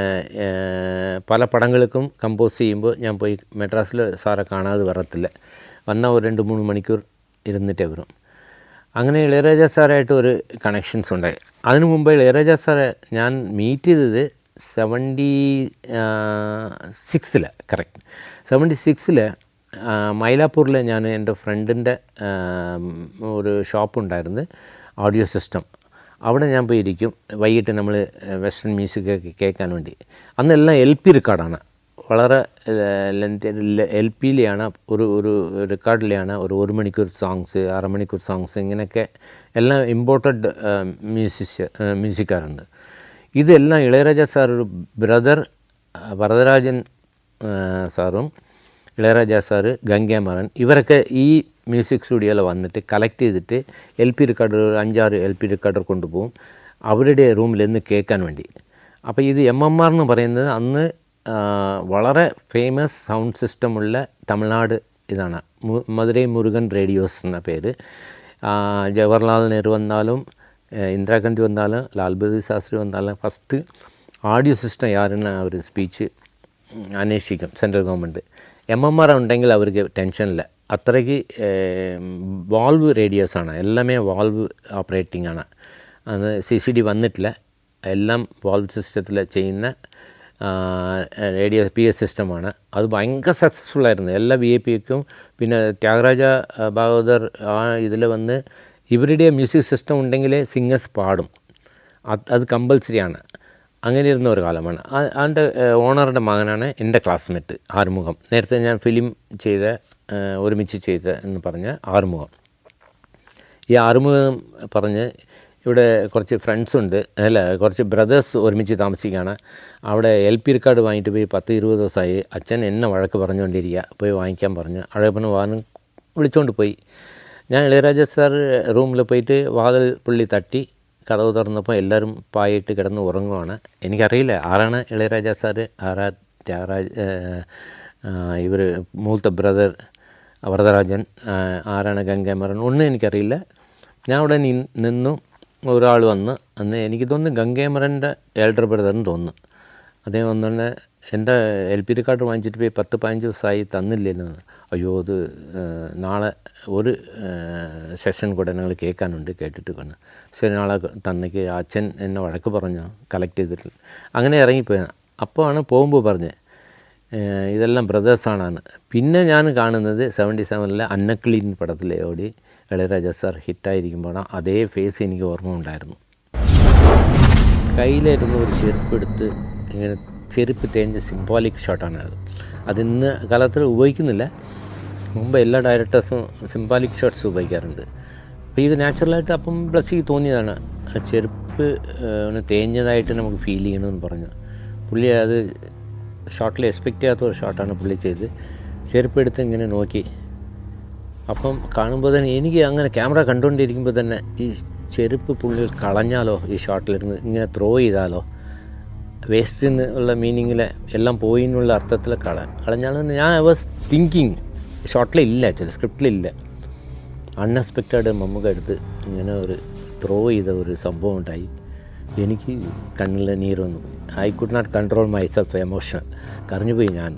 പല പടങ്ങൾക്കും കമ്പോസ് ചെയ്യുമ്പോൾ ഞാൻ പോയി മെഡ്രാസിൽ സാറെ കാണാതെ വരത്തില്ല. വന്നാൽ ഒരു 2-3 മണിക്കൂർ ഇരുന്നിട്ടേ വരും. അങ്ങനെ ഇളയരാജ സാറായിട്ട് ഒരു കണക്ഷൻസ് ഉണ്ടായി. അതിനു മുമ്പ് ഇളയരാജ സാറെ ഞാൻ മീറ്റ് ചെയ്തത് 76 കറക്റ്റ് 76 മൈലാപ്പൂരിൽ ഞാൻ എൻ്റെ ഫ്രണ്ടിൻ്റെ ഒരു ഷോപ്പുണ്ടായിരുന്നു, ഓഡിയോ സിസ്റ്റം. അവിടെ ഞാൻ പോയി ഇരിക്കും. വൈകിട്ട് നമ്മൾ വെസ്റ്റേൺ മ്യൂസിക്കൊക്കെ കേൾക്കാൻ വേണ്ടി. അന്നെല്ലാം LP റെക്കോർഡാണ്, വളരെ LPയിലാണ്, ഒരു റെക്കോർഡിലാണ് ഒരു 1 മണിക്കൂർ സോങ്സ്, 6 മണിക്കൂർ സോങ്സ്, ഇങ്ങനെയൊക്കെ എല്ലാം ഇമ്പോർട്ടഡ് മ്യൂസിക്കാരുണ്ട്. ഇതെല്ലാം ഇളയരാജ സാർ ഒരു ബ്രദർ വരദരാജൻ സാറും ഇളയരാജ സാറ് ഗംഗാമറൻ ഇവരൊക്കെ ഈ മ്യൂസിക് സ്റ്റുഡിയോയിൽ വന്നിട്ട് കളക്ട് ചെയ്തിട്ട് LP റെക്കോർഡർ 5-6 LP റെക്കോർഡർ കൊണ്ടുപോകും അവരുടെ റൂമിൽ നിന്ന് കേൾക്കാൻ വേണ്ടി. അപ്പോൾ ഇത് MMR എന്ന് പറയുന്നത് അന്ന് വളരെ ഫേമസ് സൗണ്ട് സിസ്റ്റമുള്ള തമിഴ്നാട് ഇതാണ്. മധുരൈ മുരുകൻ റേഡിയോസ് എന്ന പേര്. ജവഹർലാൽ നെഹ്റു വന്നാലും ഇന്ദിരാഗാന്ധി വന്നാലും ലാൽ ബഹദൂർ ശാസ്ത്രി വന്നാലും ഫസ്റ്റ് ഓഡിയോ സിസ്റ്റം യാരെന്ന് അവർ സ്പീച്ച് അന്വേഷിക്കും സെൻട്രൽ ഗവൺമെൻറ്. MMR ഉണ്ടെങ്കിൽ അവർക്ക് ടെൻഷനില്ല. അത്രയ്ക്ക് വാൾവ് റേഡിയോസാണ്, എല്ലാമേ വാൾവ് ഓപ്പറേറ്റിംഗ് ആണ്. അത് CCD വന്നിട്ടില്ല, എല്ലാം വാൾവ് സിസ്റ്റത്തിൽ ചെയ്യുന്ന റേഡിയോ PS സിസ്റ്റമാണ്. അത് ഭയങ്കര സക്സസ്ഫുള്ളായിരുന്നു എല്ലാ VIP-ക്കും. പിന്നെ ത്യാഗരാജ ഭാഗവതർ ഇതിൽ വന്ന് ഇവരുടെ മ്യൂസിക് സിസ്റ്റം ഉണ്ടെങ്കിലേ സിംഗേഴ്സ് പാടും, അത് കമ്പൽസറിയാണ്. അങ്ങനെ ഇരുന്ന ഒരു കാലമാണ്. അതിൻ്റെ ഓണറുടെ മകനാണ് എൻ്റെ ക്ലാസ്മേറ്റ് ആറുമുഖം. നേരത്തെ ഞാൻ ഫിലിം ഒരുമിച്ച് ചെയ്ത എന്ന് പറഞ്ഞ ആറുമുഖം. ഈ ആറുമുഖം പറഞ്ഞ് ഇവിടെ കുറച്ച് ഫ്രണ്ട്സുണ്ട്, കുറച്ച് ബ്രദേഴ്സ് ഒരുമിച്ച് താമസിക്കുകയാണ്. അവിടെ LP റെക്കോർഡ് വാങ്ങിയിട്ട് പോയി 10-20 ദിവസമായി. അച്ഛൻ എന്നെ വഴക്ക് പറഞ്ഞുകൊണ്ടിരിക്കുക, പോയി വാങ്ങിക്കാൻ പറഞ്ഞു. അഴകപ്പന് വാഹനം വിളിച്ചുകൊണ്ട് പോയി. ഞാൻ ഇളയരാജ സാർ റൂമിൽ പോയിട്ട് വാതിൽ പുള്ളി തട്ടി കഥവ് തുറന്നപ്പോൾ എല്ലാവരും പായിട്ട് കിടന്ന് ഉറങ്ങുവാണ്. എനിക്കറിയില്ല ആരാണ് ഇളയരാജ സാറ്, ആരാ ത്യാഗരാജ്, ഇവർ മൂത്ത ബ്രദർ വരദരാജൻ, ആരാണ് ഗംഗാമറൻ, ഒന്നും എനിക്കറിയില്ല. ഞാൻ അവിടെ നിന്നു. ഒരാൾ വന്ന് അന്ന് എനിക്ക് തോന്നുന്നു ഗംഗാമറൻ്റെ എൽഡർ ബ്രദറിന് തോന്നുന്നു. അദ്ദേഹം വന്നുകൊണ്ട് എന്താ LP റെക്കോർഡർ വാങ്ങിച്ചിട്ട് പോയി 10-15 ദിവസമായി തന്നില്ലല്ലോ. അയ്യോ അത് നാളെ ഒരു സെഷൻ കൂടെ ഞങ്ങൾ കേൾക്കാനുണ്ട്, കേട്ടിട്ട് കാണും. ശരി നാളെ തന്നേക്ക്. അച്ഛൻ എന്നെ വഴക്ക് പറഞ്ഞു കളക്ട് ചെയ്തിട്ടില്ല. അങ്ങനെ ഇറങ്ങിപ്പോയി. അപ്പോൾ ആണ് പോകുമ്പോൾ പറഞ്ഞ് ഇതെല്ലാം ബ്രദേഴ്സാണാണ്. പിന്നെ ഞാൻ കാണുന്നത് 77 അന്നക്കിളീൻ പടത്തിലെ ഓടി ഇളയരാജ സാർ ഹിറ്റായിരിക്കുമ്പോൾ അതേ ഫേസ് എനിക്ക് ഓർമ്മ ഉണ്ടായിരുന്നു. കയ്യിലായിരുന്നു ഒരു ചെരുപ്പെടുത്ത് ഇങ്ങനെ ചെരുപ്പ് തേഞ്ഞ സിംബോളിക് ഷോട്ടാണ് അത്. അതിന്ന് കാലത്തിൽ ഉപയോഗിക്കുന്നില്ല, മുമ്പ് എല്ലാ ഡയറക്ടേഴ്സും സിംബോളിക് ഷോട്ട്സ് ഉപയോഗിക്കാറുണ്ട്. അപ്പോൾ ഇത് നാച്ചുറലായിട്ട് അപ്പം ബ്ലസ്സിക്ക് തോന്നിയതാണ്. ആ ചെരുപ്പ് തേഞ്ഞതായിട്ട് നമുക്ക് ഫീൽ ചെയ്യണമെന്ന് പറഞ്ഞു. പുള്ളി അത് ഷോട്ടിൽ എക്സ്പെക്റ്റ് ചെയ്യാത്ത ഒരു ഷോട്ടാണ് പുള്ളി ചെയ്ത്. ചെരുപ്പ് എടുത്ത് ഇങ്ങനെ നോക്കി. അപ്പം കാണുമ്പോൾ തന്നെ എനിക്ക് അങ്ങനെ ക്യാമറ കണ്ടുകൊണ്ടിരിക്കുമ്പോൾ തന്നെ ഈ ചെരുപ്പ് പുള്ളി കളഞ്ഞാലോ, ഈ ഷോട്ടിലിരുന്ന് ഇങ്ങനെ ത്രോ ചെയ്താലോ, വേസ്റ്റിന് ഉള്ള മീനിങ്ങിൽ എല്ലാം പോയി എന്നുള്ള അർത്ഥത്തിൽ കളഞ്ഞാലും ഞാൻ ഐ വാസ് തിങ്കിങ് ഷോട്ടിലില്ല, ചില സ്ക്രിപ്റ്റിലില്ല. അൺഎക്സ്പെക്റ്റഡ് മമ്മൂക്ക എടുത്ത് ഇങ്ങനെ ഒരു ത്രോ ചെയ്ത ഒരു സംഭവം ഉണ്ടായി. എനിക്ക് കണ്ണിൽ നീര് വന്നു. I could not control myself, emotion കരഞ്ഞുപോയി ഞാൻ.